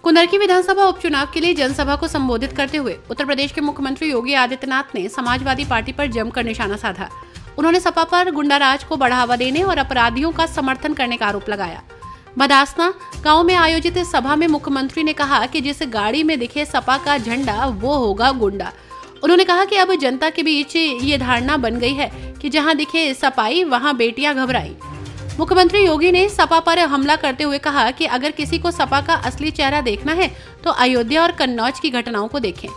कुंदरकी विधानसभा उपचुनाव के लिए जनसभा को संबोधित करते हुए उत्तर प्रदेश के मुख्यमंत्री योगी आदित्यनाथ ने समाजवादी पार्टी पर जमकर निशाना साधा। उन्होंने सपा पर गुंडाराज को बढ़ावा देने और अपराधियों का समर्थन करने का आरोप लगाया। बदासना गांव में आयोजित इस सभा में मुख्यमंत्री ने कहा कि जिस गाड़ी में दिखे सपा का झंडा वो होगा गुंडा। उन्होंने कहा कि अब जनता के बीच ये धारणा बन गई है कि जहां दिखे सपाई वहां बेटियां घबराई। मुख्यमंत्री योगी ने सपा पर हमला करते हुए कहा कि अगर किसी को सपा का असली चेहरा देखना है तो अयोध्या और कन्नौज की घटनाओं को देखें,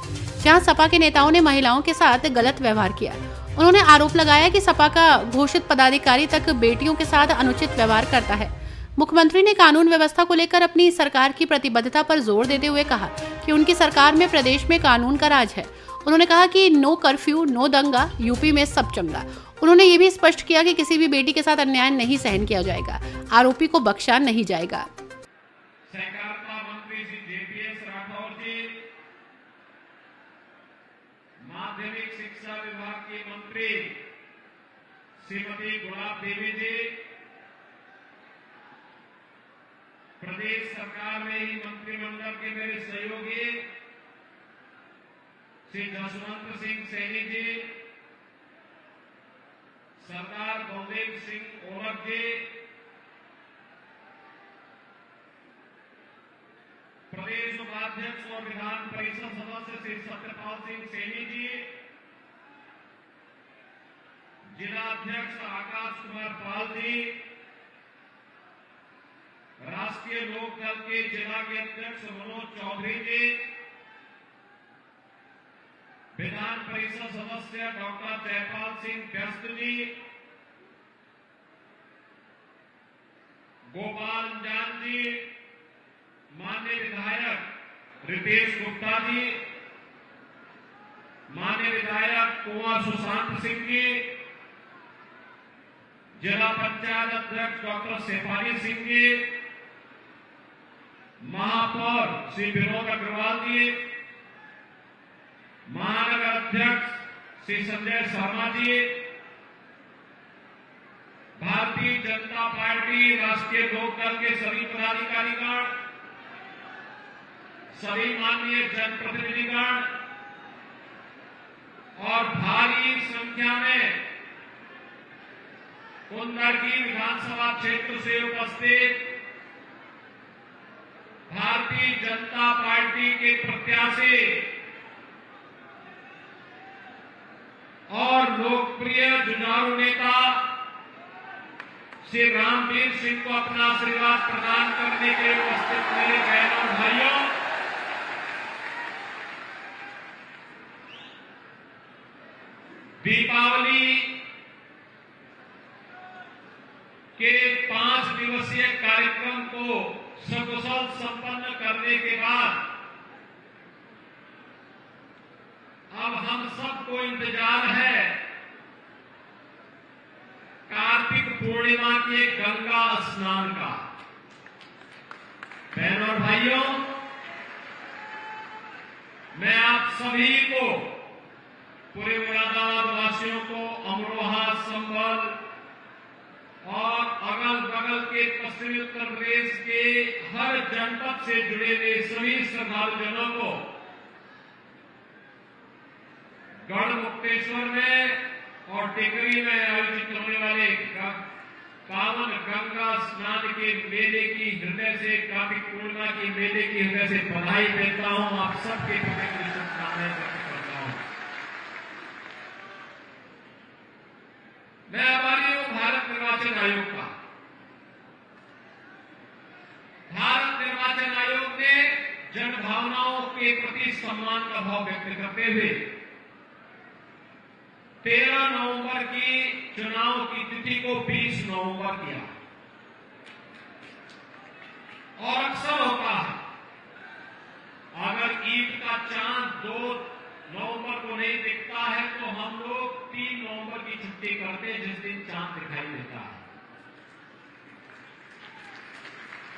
जहां सपा के नेताओं ने महिलाओं के साथ गलत व्यवहार किया। उन्होंने आरोप लगाया कि सपा का घोषित पदाधिकारी तक बेटियों के साथ अनुचित व्यवहार करता है। मुख्यमंत्री ने कानून व्यवस्था को लेकर अपनी सरकार की प्रतिबद्धता पर जोर देते हुए कहा कि उनकी सरकार में प्रदेश में कानून का राज है। उन्होंने कहा कि नो कर्फ्यू, नो दंगा, यूपी में सब चंगा। उन्होंने ये भी स्पष्ट किया कि किसी भी बेटी के साथ अन्याय नहीं सहन किया जाएगा, आरोपी को बख्शा नहीं जाएगा। सहकारिता मंत्री श्री जेपीएस राठौर जी, माध्यमिक शिक्षा विभाग की मंत्री श्रीमती गुलाब देवी जी, प्रदेश सरकार में ही मंत्रिमंडल के मेरे सहयोगी श्री जसवंत सिंह सैनी जी, सरदार बलदेव सिंह ओरक जी, प्रदेश उपाध्यक्ष और विधान परिषद सदस्य श्री सत्यपाल सिंह सैनी जी, जिला अध्यक्ष आकाश कुमार पाल जी, राष्ट्रीय लोक दल के जिला के अध्यक्ष मनोज चौधरी जी, विधान परिषद सदस्य डॉक्टर जयपाल सिंह व्यस्त जी, गोपाल जान जी, माननीय विधायक रितेश गुप्ता जी, माननीय विधायक कुंवर सुशांत सिंह जी, जिला पंचायत अध्यक्ष डॉक्टर शेफाली सिंह जी, महापौर श्री विनोद अग्रवाल जी, महानगर अध्यक्ष श्री संजय शर्मा जी, भारतीय जनता पार्टी राष्ट्रीय लोक दल के सभी पदाधिकारीगण, सभी माननीय जनप्रतिनिधिगण और भारी संख्या में कुंदरकी विधानसभा क्षेत्र से उपस्थित भारतीय जनता पार्टी के प्रत्याशी और लोकप्रिय जुझारू नेता श्री रामवीर सिंह को अपना आशीर्वाद प्रदान करने के लिए उपस्थित मेरे बहनों और भाइयों, दीपावली के 5 दिवसीय कार्यक्रम को सकुशल संपन्न करने के बाद अब हम सबको इंतजार है कार्तिक पूर्णिमा के गंगा स्नान का। बहनों और भाइयों, मैं आप सभी को, पूरे मुरादाबाद वासियों को, अमरोहा, संभल और अगल बगल के पश्चिमी उत्तर प्रदेश के हर जनपद से जुड़े हुए सभी श्रद्धालुजनों को गढ़मुक्तेश्वर में और टेकरी में आयोजित होने वाले पावन गंगा स्नान के मेले की हृदय से, कार्तिक पूर्णिमा के मेले की हृदय से बधाई देता हूं। आप सबके प्रति शुभकामनाएं व्यक्त करता हूं। मैं आभारी हूं भारत निर्वाचन आयोग का। भारत निर्वाचन आयोग ने जनभावनाओं के प्रति सम्मान का भाव व्यक्त करते हुए 13 नवंबर की चुनाव की तिथि को 20 नवंबर किया। और अक्सर होता है, अगर ईद का चांद 2 नवंबर को नहीं दिखता है तो हम लोग 3 नवंबर की छुट्टी करते हैं, जिस दिन चांद दिखाई देता है।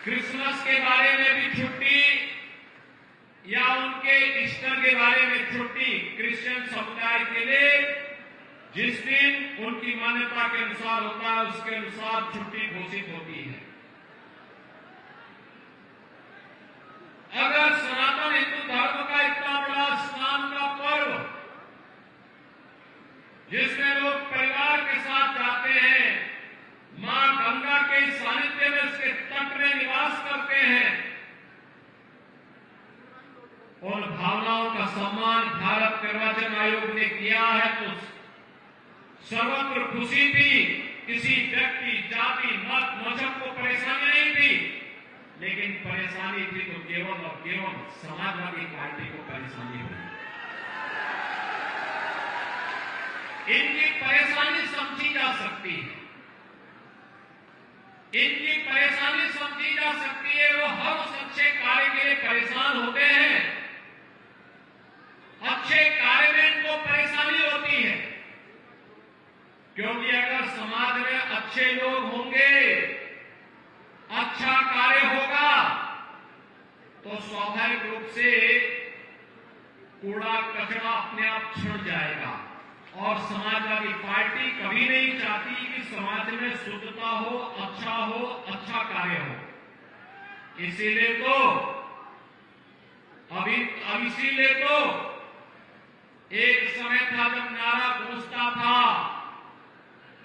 क्रिसमस के बारे में भी छुट्टी या उनके ईस्टर के बारे में छुट्टी क्रिश्चियन समुदाय के लिए जिस दिन उनकी मान्यता के अनुसार होता है, उसके अनुसार छुट्टी घोषित होती है। अगर सम्मान भारत निर्वाचन आयोग ने किया है तो सर्वत्र खुशी थी। किसी व्यक्ति, जाति, मत, मजहब को परेशानी नहीं थी, लेकिन परेशानी थी तो केवल और केवल समाजवादी पार्टी को परेशानी हुई। इनकी परेशानी समझी जा सकती है, इनकी परेशानी समझी जा सकती है। वो हर उस अच्छे कार्य के लिए परेशान होते हैं, अच्छे कार्य में इनको परेशानी होती है, क्योंकि अगर समाज में अच्छे लोग होंगे, अच्छा कार्य होगा, तो स्वाभाविक रूप से कूड़ा कचरा अपने आप छिड़ जाएगा। और समाजवादी पार्टी कभी नहीं चाहती कि समाज में शुद्धता हो, अच्छा कार्य हो। इसीलिए तो इसीलिए तो एक समय था जब नारा गूंजता था,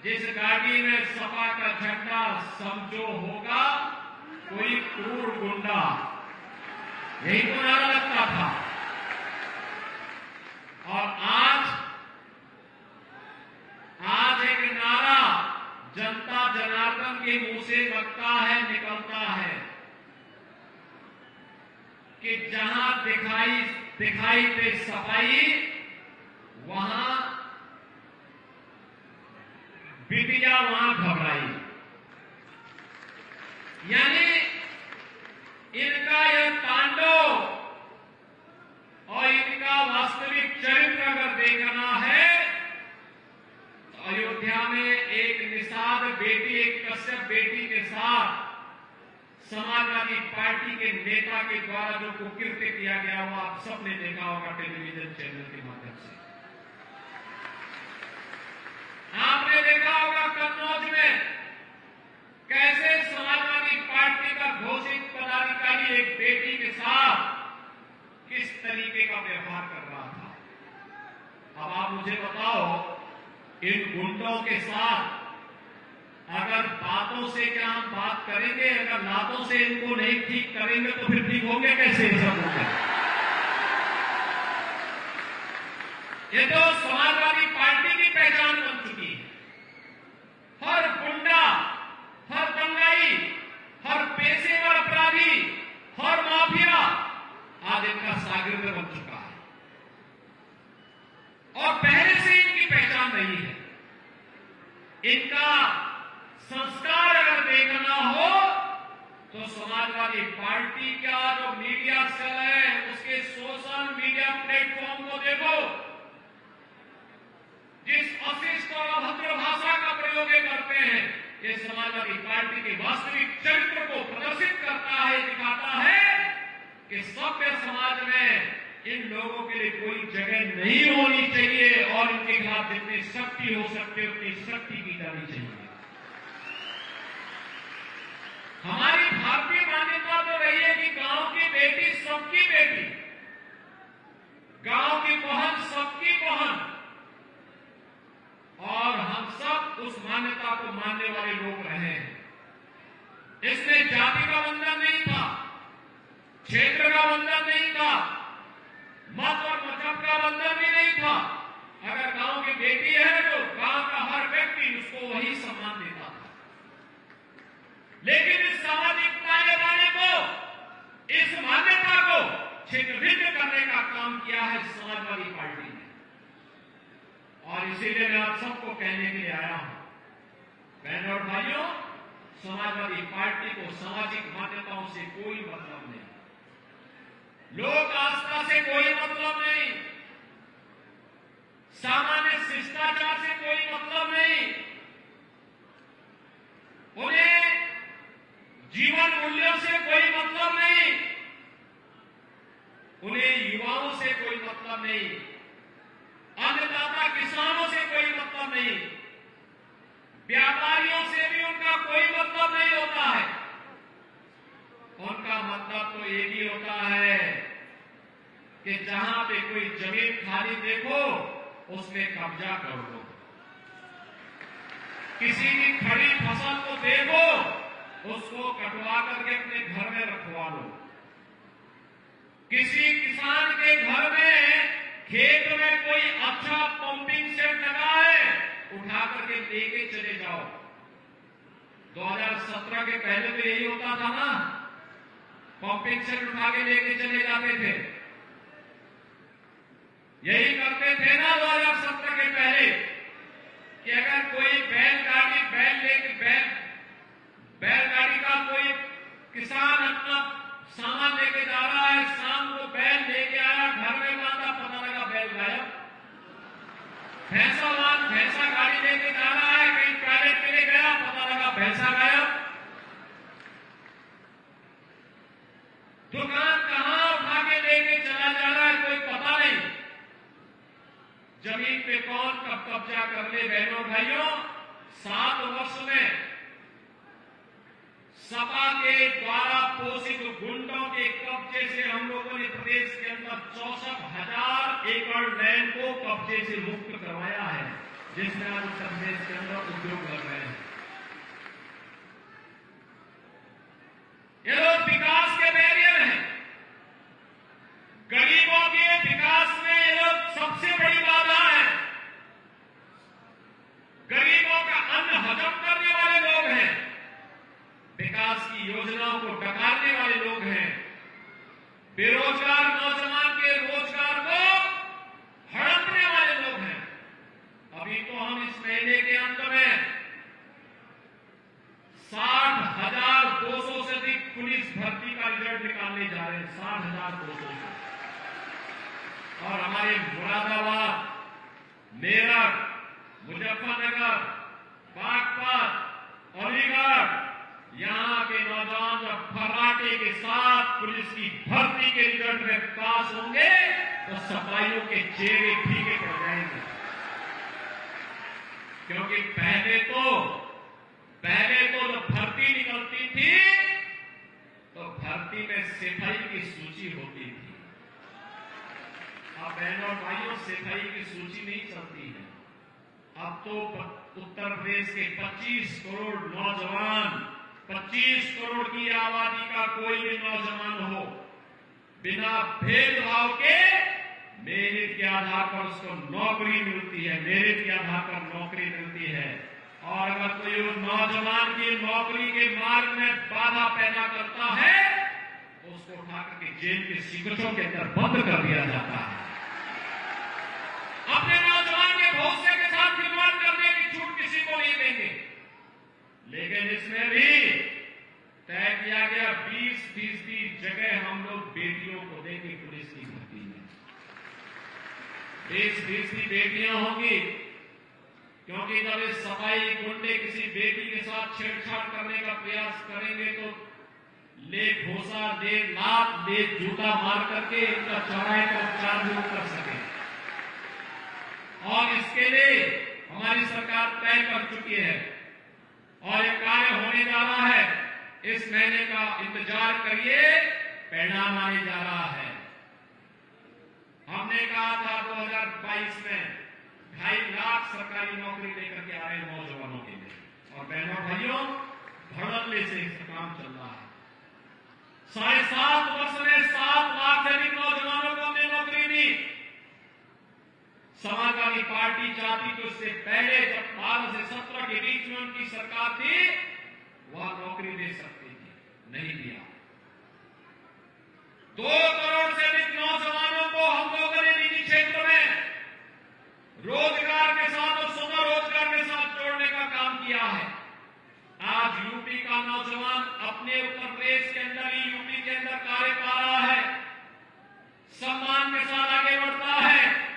जिस गाड़ी में सपा का झंडा समझो होगा कोई क्रूर गुंडा, यही तो नारा लगता था। और आज एक नारा जनता जनार्दन के मुंह से लगता है, निकलता है कि जहां दिखाई दे सफाई, वहां बिटिया, वहां घबराई। यानी इनका यह तांडव और इनका वास्तविक चरित्र अगर देखना है, अयोध्या में एक निषाद बेटी, एक कश्यप बेटी के साथ समाजवादी पार्टी के नेता के द्वारा जो कुकृत्य किया गया, वो आप सबने देखा होगा टेलीविजन चैनल के माध्यम से। आपने देखा होगा कन्नौज में कैसे समाजवादी पार्टी का घोषित पदाधिकारी एक बेटी के साथ किस तरीके का व्यवहार कर रहा था। अब आप मुझे बताओ, इन गुंडों के साथ अगर बातों से क्या हम बात करेंगे, अगर लातों से इनको नहीं ठीक करेंगे तो फिर ठीक होंगे कैसे सब लोग? ये तो समाजवादी पार्टी की पहचान बन चुकी है। हर गुंडा, हर दंगाई, हर पेशेवर अपराधी, हर माफिया आज इनका शागिर्द बन चुका है और पहले से इनकी पहचान रही है। इनका संस्कार अगर देखना हो तो समाजवादी पार्टी का जो मीडिया सेल है, उसके सोशल मीडिया प्लेटफॉर्म को देखो। जिस अशिष्ट और अभद्र भाषा का प्रयोग ये करते हैं, ये समाजवादी पार्टी के वास्तविक चरित्र को प्रदर्शित करता है, दिखाता है कि सभ्य समाज में इन लोगों के लिए कोई जगह नहीं होनी चाहिए और इनके खिलाफ जितनी सख्ती हो सकती है उतनी सख्ती की जानी चाहिए। हमारी भारतीय मान्यता तो रही है कि गांव की बेटी सबकी बेटी, गांव की बहन सबकी बहन, और हम सब उस मान्यता को मानने वाले लोग रहे हैं। इसमें जाति का बंधन नहीं था, क्षेत्र का बंधन नहीं था, मत और मजहब का बंधन भी नहीं था। अगर गांव की बेटी है तो गांव का हर व्यक्ति उसको वही सम्मान देता था। लेकिन इस सामाजिक ताने-बाने को, इस मान्यता को छिन्न-भिन्न करने का काम किया है समाजवादी पार्टी ने। और इसीलिए मैं आप सबको कहने के लिए आया हूं, बहनों और भाइयों, समाजवादी पार्टी को सामाजिक मान्यताओं से कोई मतलब नहीं, लोक आस्था से कोई मतलब नहीं, सामान्य शिष्टाचार से कोई मतलब नहीं, उन्हें जीवन मूल्यों से कोई मतलब नहीं, उन्हें युवाओं से कोई मतलब नहीं, अन्नदाता किसानों से कोई मतलब नहीं, व्यापारियों से भी उनका कोई मतलब नहीं होता है। उनका मतलब तो ये भी होता है कि जहां पे कोई जमीन खाली देखो उसमें कब्जा कर लो, किसी की खड़ी फसल को देखो उसको कटवा करके अपने घर में रखवा लो, किसी किसान के घर में खेत में कोई अच्छा पंपिंग सेट लगा है, उठा करके लेके चले जाओ। 2017 के पहले तो यही होता था ना, पंपिंग सेट उठा के लेके चले जाते थे। यही करते थे ना 2017 के पहले कि अगर कोई बैलगाड़ी का कोई किसान अपना सामान लेके जा रहा है, शाम को बैल लेके आया, घर में बांधा, पता लगा बैल गायब। भैंसा गाड़ी लेके जा रहा है, कहीं टॉयलेट के लिए गया, पता लगा भैंसा गायब। दुकान कहां उठा के लेके चला जा रहा है, कोई पता नहीं। जमीन पे कौन कब कब्जा कर ले। बहनों भाइयों, 7 वर्ष में सपा के द्वारा पोषित गुंडों के कब्जे से हम लोगों ने प्रदेश के अंदर 64,000 एकड़ लैंड को कब्जे से मुक्त करवाया है, जिसमें आज उत्तर प्रदेश के अंदर उद्योग कर रहे हैं। ये लोग विकास के बैरियर हैं। गरीबों के विकास में ये लोग सबसे बड़ी बाधा है। गरीबों का अन्न हजम करने वाले लोग हैं, विकास की योजनाओं को डकारने वाले लोग हैं, बेरोजगार नौजवान के रोजगार को हड़पने वाले लोग हैं। अभी तो हम इस महीने के अंत में 60,200 से अधिक पुलिस भर्ती का रिजल्ट निकालने जा रहे हैं। 60,200 से। और हमारे मुरादाबाद, मेरठ, मुजफ्फरनगर, बागपत, अलीगढ़, यहां के नौजवान जब फर्राटे के साथ पुलिस की भर्ती के रिजल्ट में पास होंगे तो सफाइयों के चेहरे फीके पड़ जाएंगे। क्योंकि पहले तो जब भर्ती निकलती थी तो भर्ती में सिपाही की सूची होती थी। अब बहनों और भाइयों, सिपाही की सूची नहीं चलती है। अब तो उत्तर प्रदेश के 25 करोड़ नौजवान, 25 करोड़ की आबादी का कोई भी नौजवान हो, बिना भेदभाव के मेरिट के आधार पर उसको नौकरी मिलती है। मेरिट के आधार पर नौकरी मिलती है। और अगर कोई उस नौजवान की नौकरी के मार्ग में बाधा पैदा करता है तो उसको उठा करके जेल के सिकचों के अंदर बंद कर दिया जाता है। अपने नौजवान के भविष्य के साथ खिलवाड़ करने की छूट किसी को नहीं देंगे। लेकिन इसमें भी तय किया गया 20% जगह हम लोग बेटियों को देंगे पुलिस की भर्ती में। 20% बेटियां होंगी, क्योंकि जब इस सफाई गुंडे किसी बेटी के साथ छेड़छाड़ करने का प्रयास करेंगे तो ले घोसा, ले लात, ले जूता मार करके इनका चौराहे का उपचार भी कर सके। और इसके लिए हमारी सरकार तय कर चुकी है और ये कार्य होने जा रहा है। इस महीने का इंतजार करिए, परिणाम आने जा रहा है। हमने कहा था 2022 में 2.5 लाख सरकारी नौकरी लेकर के आ रहे नौजवानों के लिए। और बहनों भाइयों, धड़ल्ले से इसका काम चल रहा है। 7.5 वर्ष में 7 लाख से अधिक नौजवानों को हमने नौकरी दी। समाजवादी पार्टी चाहती तो इससे पहले, जब 12 से 17 के बीच में उनकी सरकार थी, वह नौकरी दे सकती थी, नहीं दिया। 2 करोड़ से अधिक नौजवानों को हम लोगों ने निजी क्षेत्र में रोजगार के साथ और स्वरोजगार के साथ जोड़ने का काम किया है। आज यूपी का नौजवान अपने उत्तर प्रदेश के अंदर ही, यूपी के अंदर कार्य पा रहा है, सम्मान के साथ आगे बढ़ता है।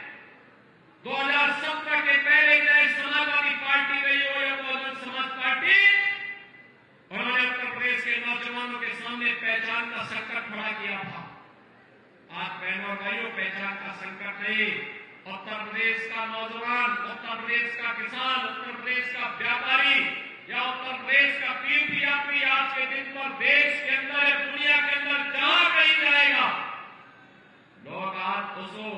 2017 के पहले चाहे समाजवादी पार्टी रही हो या बहुजन समाज पार्टी, उन्होंने उत्तर प्रदेश के नौजवानों के सामने पहचान का संकट खड़ा किया था। आज बहनों और भाइयों, पहचान का संकट नहीं, उत्तर प्रदेश का नौजवान, उत्तर प्रदेश का किसान, उत्तर प्रदेश का व्यापारी या उत्तर प्रदेश का तीर्थयात्री आज के दिन पर देश के अंदर, दुनिया के अंदर जहां कहीं जाएगा, लोग आज उसको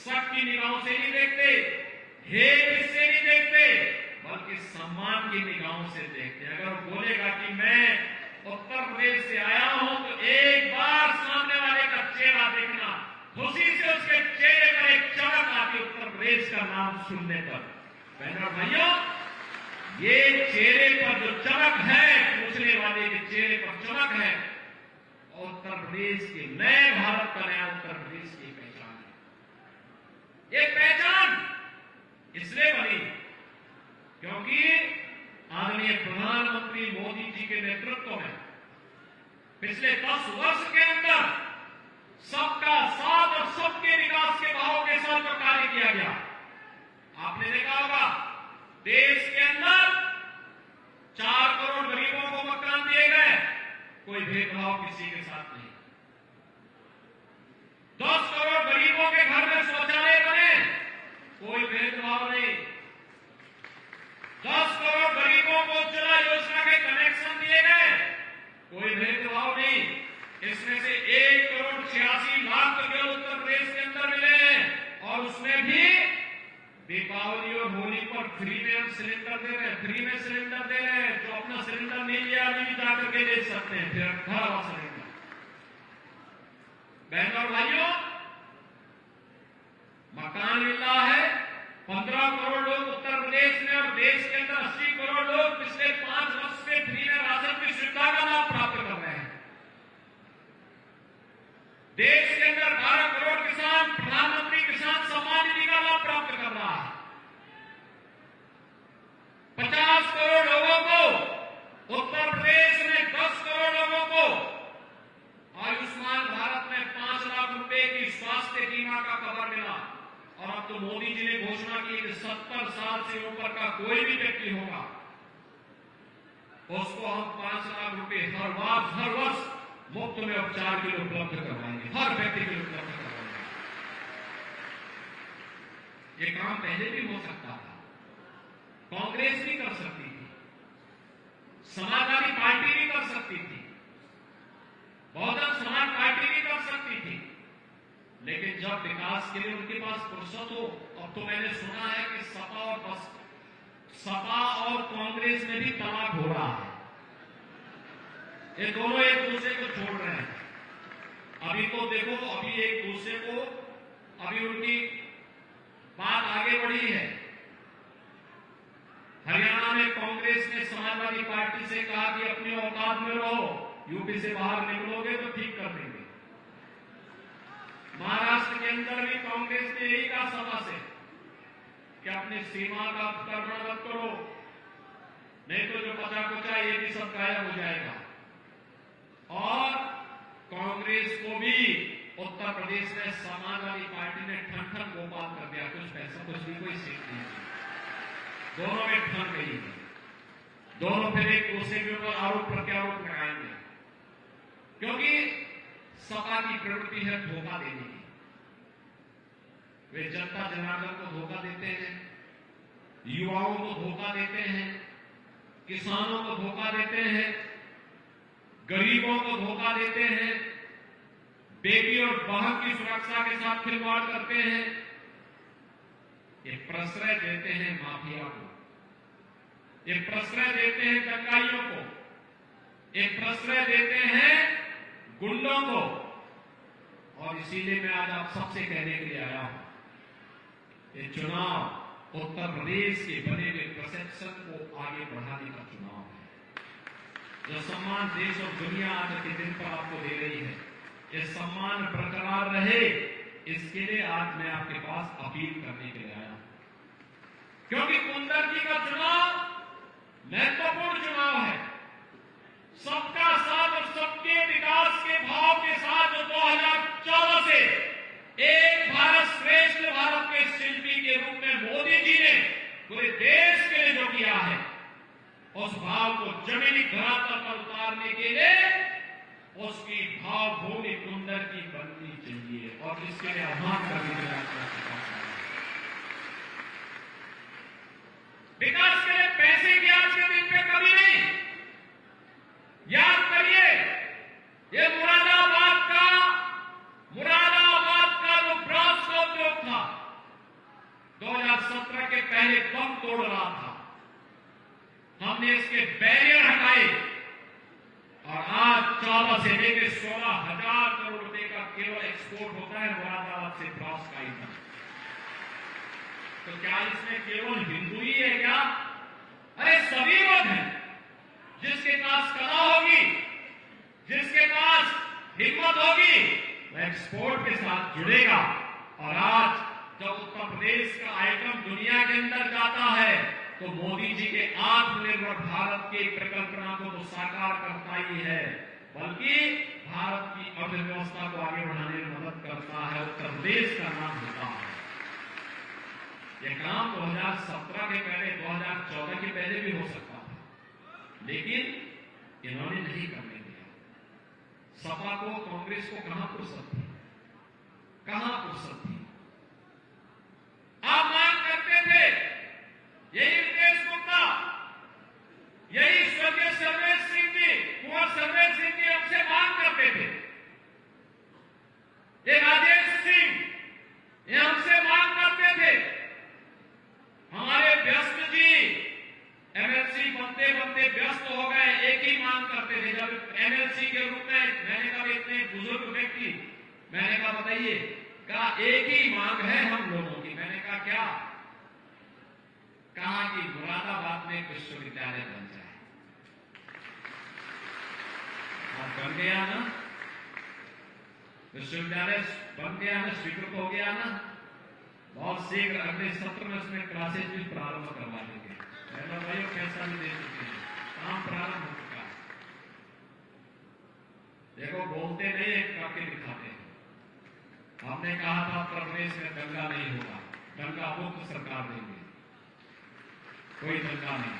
शक की निगाहों से नहीं देखते, हेट से नहीं देखते, बल्कि सम्मान की निगाहों से देखते हैं। अगर वो बोलेगा कि मैं उत्तर प्रदेश से आया हूं तो एक बार सामने वाले का चेहरा देखना, खुशी से उसके चेहरे का नाम सुनने पर। बहनों और भाइयों, ये चेहरे पर जो चमक है, पूछने वाले के चेहरे पर चमक है, उत्तर प्रदेश के नए भारत का नया उत्तर प्रदेश की पहचान है। ये पहचान इसलिए बनी क्योंकि आदरणीय प्रधानमंत्री मोदी जी के नेतृत्व में पिछले 10 वर्ष के अंदर सबका साथ और सबके विकास के भावों के साथ जो कार्य किया गया, आपने देखा होगा देश के अंदर 4 करोड़ गरीबों को मकान दिए गए, कोई भेदभाव किसी के साथ नहीं। 10 करोड़ गरीबों के घर में शौचालय बने, कोई भेदभाव नहीं। 10 करोड़ गरीबों को उज्ज्वला योजना के कनेक्शन दिए गए, कोई भेदभाव नहीं। इसमें से 1,86,00,000 केवल उत्तर प्रदेश के अंदर मिले हैं, और उसमें भी दीपावली और होली पर फ्री में हम सिलेंडर दे रहे हैं, फ्री में सिलेंडर दे रहे हैं। जो अपना सिलेंडर नहीं लिया अभी भी जाकर के ले सकते हैं, फिर घर वाला सिलेंडर। बहनों और भाइयों, मकान मिल रहा है 15 करोड़ लोग उत्तर प्रदेश में, और देश के अंदर 80 करोड़ लोग पिछले 5 वर्ष से फ्री में राशन की सुविधा का लाभ प्राप्त कर रहे हैं। देश के अंदर 12 करोड़ किसान प्रधानमंत्री किसान सम्मान निधि का लाभ प्राप्त कर रहा है। 50 करोड़ लोगों को उत्तर प्रदेश में, 10 करोड़ लोगों को आयुष्मान भारत में 5 लाख रुपए की स्वास्थ्य बीमा का कवर मिला। और अब तो मोदी जी ने घोषणा की कि 70 साल से ऊपर का कोई भी व्यक्ति होगा, उसको हम 5 लाख रुपए हर वर्ष मुफ्त में उपचार के लिए उपलब्ध करवाएंगे, हर व्यक्ति के लिए उपलब्ध करवाएंगे। ये काम पहले भी हो सकता था, कांग्रेस भी कर सकती थी, समाजवादी पार्टी भी कर सकती थी, बहुजन समाज पार्टी भी कर सकती थी, लेकिन जब विकास के लिए उनके पास फुर्सत हो। अब तो मैंने सुना है कि सपा और कांग्रेस में भी तलाक हो रहा है, ये दोनों एक दूसरे को छोड़ रहे हैं। अभी तो देखो, अभी एक दूसरे को, अभी उनकी बात आगे बढ़ी है। हरियाणा में कांग्रेस ने समाजवादी पार्टी से कहा कि अपनी औकात में रहो, यूपी से बाहर निकलोगे तो ठीक कर देंगे। महाराष्ट्र के अंदर भी कांग्रेस ने यही कहा सभा से कि अपनी सीमा का अतिक्रमण मत करो, नहीं तो जो बचा कुचा ये भी सब गायब हो जाएगा। और कांग्रेस को भी उत्तर प्रदेश में समाजवादी पार्टी ने ठन गोपाल कर दिया, कुछ पैसा कुछ भी, कोई सीट नहीं। दोनों में ठन गई है, दोनों फिर एक दूसरे के ऊपर आरोप प्रत्यारोप लगाएंगे, क्योंकि सपा की प्रवृत्ति है धोखा देने की। वे जनता जनार्दन को धोखा देते हैं, युवाओं को धोखा देते हैं, किसानों को धोखा देते हैं, गरीबों को धोखा देते हैं, बेटी और बहन की सुरक्षा के साथ खिलवाड़ करते हैं। ये प्रश्रय देते हैं माफिया को, ये प्रश्रय देते हैं दंगाइयों को, ये प्रश्रय देते हैं गुंडों को। और इसीलिए मैं आज आप सबसे कहने के लिए आया हूं, ये चुनाव उत्तर प्रदेश के बने हुए परसेप्शन को आगे बढ़ाने का चुनाव है। जो सम्मान देश और दुनिया आज के दिन पर आपको दे रही है, ये सम्मान बरकरार रहे, इसके लिए आज मैं आपके पास अपील करने के लिए आया हूं। क्योंकि कुंदरजी का चुनाव महत्वपूर्ण चुनाव है। सबका साथ और सबके विकास के भाव के साथ जो 2014 से एक भारत श्रेष्ठ भारत के शिल्पी के रूप में मोदी जी ने पूरे देश के लिए जो किया है, उस भाव को जमीनी धरातल पर उतारने के लिए उसकी भावभूमि कुंदर की बननी चाहिए, और इसके लिए आह्वान करने के लिए विकास के लिए पैसे की आज के दिन पे कमी नहीं। याद करिए, ये मुरादाबाद का जो ब्रास का उद्योग था, 2017 के पहले बम तोड़ रहा था, हमने इसके बैरियर हटाए, और आज 14 से लेकर 16,000 करोड़ रुपए का केवल एक्सपोर्ट होता है मुरादाबाद से ब्रास का ही। तो क्या इसमें केवल हिंदू ही है क्या? अरे सभी लोग हैं। जिसके पास कला होगी, जिसके पास हिम्मत होगी, वह एक्सपोर्ट के साथ जुड़ेगा। और आज जब उत्तर प्रदेश का आइटम दुनिया के अंदर जाता है तो मोदी जी के आत्मनिर्भर भारत की परिकल्पना को तो साकार करता ही है, बल्कि भारत की अर्थव्यवस्था को आगे बढ़ाने में मदद करता है। उत्तर प्रदेश का नाम होता है। यह काम 2017 के पहले, 2014 के पहले भी हो सकता था, लेकिन इन्होंने नहीं करने दिया। सपा को, कांग्रेस को कहां फुर्सत थी, कहां फुर्सत थी? आप मांग करते थे, यही रितेश गुप्ता, यही स्वर्गीय सर्वेश सिंह जी, कुंवर सर्वेश सिंह जी हमसे मांग करते थे, ये राजेश सिंह ये हमसे मांग करते थे। हमारे व्यस्त जी एमएलसी बनते बनते व्यस्त हो गए, एक ही मांग करते थे। जब एमएलसी के रूप में मैंने कहा इतने बुजुर्ग व्यक्ति, मैंने कहा बताइए, कहा एक ही मांग है हम लोगों की। मैंने कहा क्या? कहा कि मुरादाबाद में विश्वविद्यालय बन जाए। और बन गया ना, विश्वविद्यालय बन गया ना, स्वीकृत हो गया ना। बहुत शीघ्र अगले सत्र में उसमें क्लासेज भी प्रारंभ करवा देंगे। भाइयों पैसा भी दे चुके हैं, काम प्रारंभ हो चुका है। देखो बोलते नहीं, एक करके दिखाते हैं। हमने कहा था उत्तर प्रदेश में दंगा नहीं होगा, दंगा मुक्त सरकार देंगे, कोई दंगा नहीं,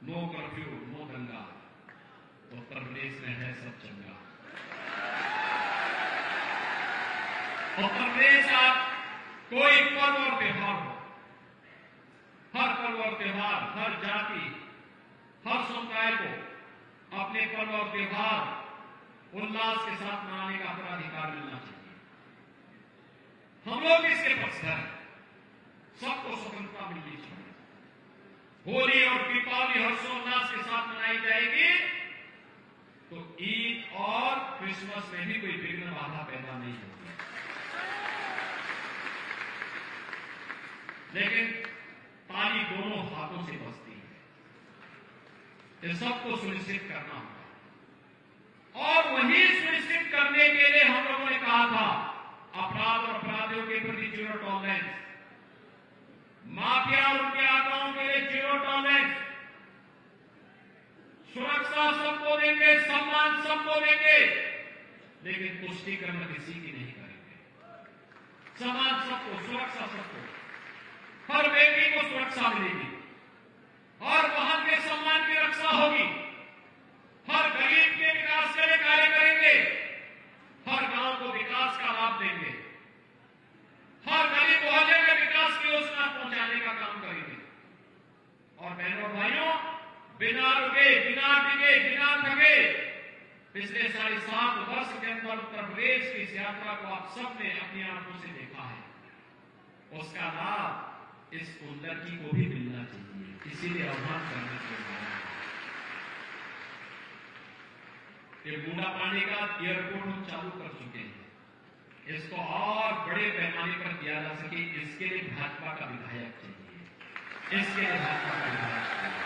नो कर्फ्यू, नो दंगा। उत्तर प्रदेश में है सब चंगा। उत्तर प्रदेश आप कोई पर्व और त्योहार हो, हर पर्व और त्योहार, हर जाति, हर समुदाय को अपने पर्व और त्योहार उल्लास के साथ मनाने का अपना अधिकार मिलना चाहिए। हम लोग इसके पक्षधर हैं, सबको स्वतंत्रता मिलनी चाहिए। होली और दीपावली हर्षोल्लास के साथ मनाई जाएगी तो ईद और क्रिसमस में भी कोई विघ्न बाधा पैदा नहीं होगी। लेकिन ताली दोनों हाथों से बजती है, ये सबको सुनिश्चित करना होगा। और वही सुनिश्चित करने के लिए हम लोगों ने कहा था अपराध और अपराधियों के प्रति जीरो टॉलरेंस, माफिया और उनके आकाओं के लिए जीरो टॉलरेंस, सुरक्षा सबको देंगे, सम्मान सबको देंगे, लेकिन तुष्टीकरण किसी की नहीं करेंगे। सम्मान सबको, सुरक्षा सबको, हर बेटी को सुरक्षा मिलेगी, हर बहन के सम्मान की रक्षा होगी, हर गरीब के विकास के लिए कार्य करेंगे, हर गांव को विकास का लाभ देंगे, हर गरीब मोहल्ले में विकास की योजना पहुंचाने का काम करेंगे। और बहनों भाइयों, बिना रुके, बिना डिगे, बिना थके पिछले 7.5 वर्ष के अंदर उत्तर प्रदेश की इस यात्रा को आप सबने अपनी आंखों से देखा है। उसका लाभ इस कुंदरकी को भी मिलना चाहिए, इसीलिए आह्वान करने के लिए ये बूढ़ा पानी का एयरपोर्ट हम चालू कर चुके हैं। इसको और बड़े पैमाने पर किया जा सके, इसके लिए भाजपा का विधायक चाहिए, इसके लिए भाजपा का विधायक चाहिए।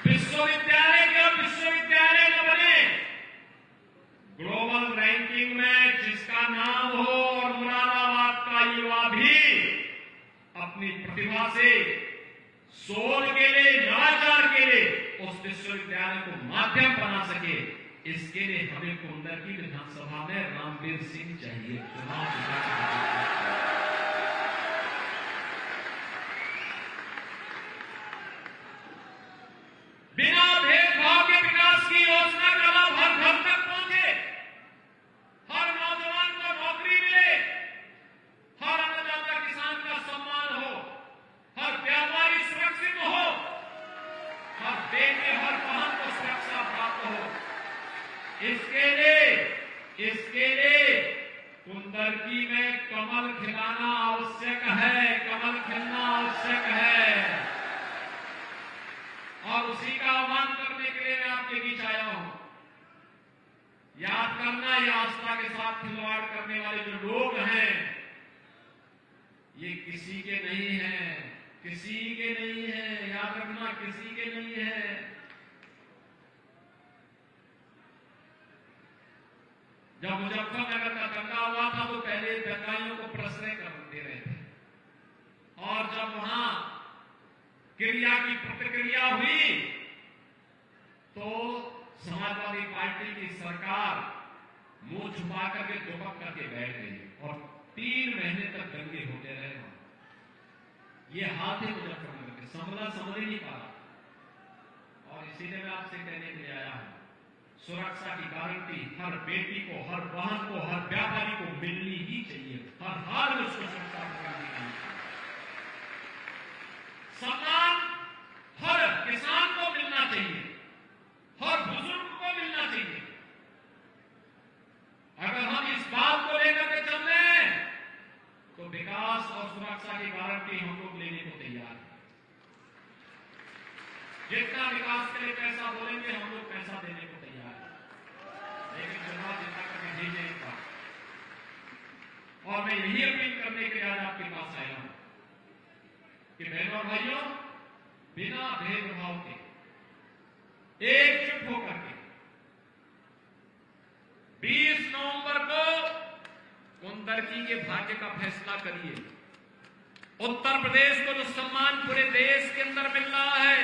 विश्वविद्यालय के विश्वविद्यालय न बने, ग्लोबल रैंकिंग में जिसका नाम हो और मुरादाबाद का युवा भी अपनी प्रतिभा से शोध के लिए, नवाचार के लिए उस विश्वविद्यालय को माध्यम बना सके, इसके लिए हमें कुंदरकी विधानसभा में रामवीर सिंह चाहिए। बिना भेदभाव के विकास की योजना का लाभ हर घर तक पहुंचे, हर नौजवान को नौकरी मिले, हर अन्नदाता किसान का सम्मान हो, हर व्यापारी सुरक्षित हो, हर बेटे, हर बहन को सुरक्षा प्राप्त हो। इसके लिए कुंदरकी में कमल खिलाना आवश्यक है, कमल खिलना आवश्यक है। और उसी का आह्वान करने के लिए मैं आपके बीच आया हूं। याद करना, ये आस्था के साथ खिलवाड़ करने वाले जो लोग हैं, ये किसी के नहीं हैं, किसी के नहीं है। याद रखना, किसी के नहीं है। जब मुजफ्फरनगर का दंगा हुआ था तो पहले दंगाइयों को प्रश्रय करते रहे थे, और जब वहां क्रिया की प्रतिक्रिया हुई तो समाजवादी पार्टी की सरकार मुंह छुपा करके दुपक करके बैठ गई और 3 महीने तक दंगे होते रहे। ये हाथ है मुजफ्फरनगर के, समझ ही नहीं पा रहा। और इसीलिए मैं आपसे कहने के लिए आया हूं, सुरक्षा की गारंटी हर बेटी को, हर बहन को, हर व्यापारी को मिलनी ही चाहिए। हर हाल में उसको सुरक्षा करनी चाहिए। सम्मान हर किसान को मिलना चाहिए, हर बुजुर्ग को मिलना चाहिए। अगर हम इस बात को लेकर के चल रहे हैं तो विकास और सुरक्षा की गारंटी हम लोग लेने को तैयार हैं। जितना विकास के लिए पैसा बोलेंगे हम लोग पैसा देने को तैयार हैं, लेकिन चुनाव जितना करके भेजे एक बार। और मैं यही अपील करने के लिए आज आपके पास आया हूं कि बहनों और भाइयों, बिना भेदभाव के एकजुट होकर के 20 नवंबर को कुंदरकी के भाग्य का फैसला करिए। उत्तर प्रदेश को जो सम्मान पूरे देश के अंदर मिल रहा है,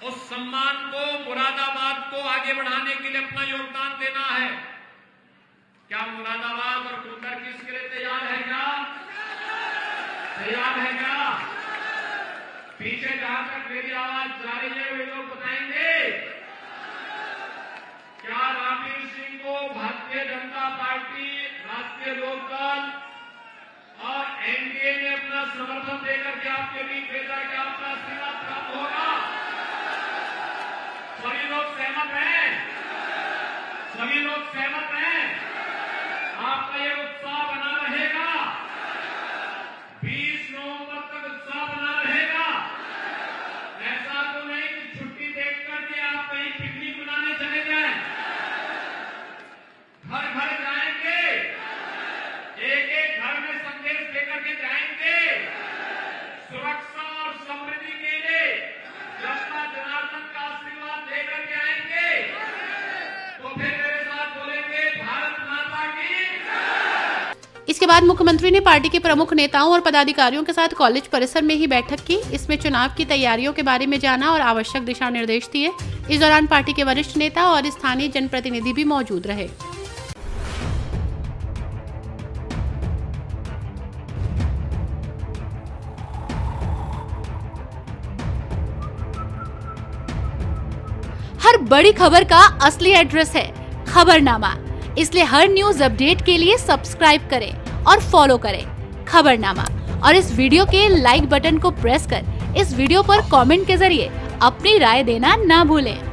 उस सम्मान को, मुरादाबाद को आगे बढ़ाने के लिए अपना योगदान देना है। क्या मुरादाबाद और कुंदरकी इसके लिए तैयार है? क्या तैयार है? क्या पीछे जहां तक मेरी आवाज जा रही है वे लोग बताएंगे, क्या रामवीर सिंह को भारतीय जनता पार्टी, राष्ट्रीय लोकदल और एनडीए ने अपना समर्थन देकर के आपके बीच भेजा, क्या आपका आशीर्वाद प्राप्त होगा? सभी लोग सहमत हैं? सभी लोग सहमत हैं? आपका ये उत्साह बना रहेगा? 20 नवंबर तक उत्साह बना रहेगा? ऐसा तो नहीं कि छुट्टी देख करके आप कहीं पिकनिक मनाने चले जाएं। घर घर जाएंगे, एक एक घर में संदेश देकर के जाएंगे। सुरक्षा और समृद्धि के लिए जनता जनार्दन का आशीर्वाद देकर के आएंगे। तो फिर मेरे साथ बोलेंगे, भारत माता की। इसके बाद मुख्यमंत्री ने पार्टी के प्रमुख नेताओं और पदाधिकारियों के साथ कॉलेज परिसर में ही बैठक की। इसमें चुनाव की तैयारियों के बारे में जाना और आवश्यक दिशा निर्देश दिए। इस दौरान पार्टी के वरिष्ठ नेता और स्थानीय जनप्रतिनिधि भी मौजूद रहे। हर बड़ी खबर का असली एड्रेस है खबरनामा, इसलिए हर न्यूज अपडेट के लिए सब्सक्राइब करें और फॉलो करें खबरनामा। और इस वीडियो के लाइक बटन को प्रेस कर इस वीडियो पर कमेंट के जरिए अपनी राय देना ना भूलें।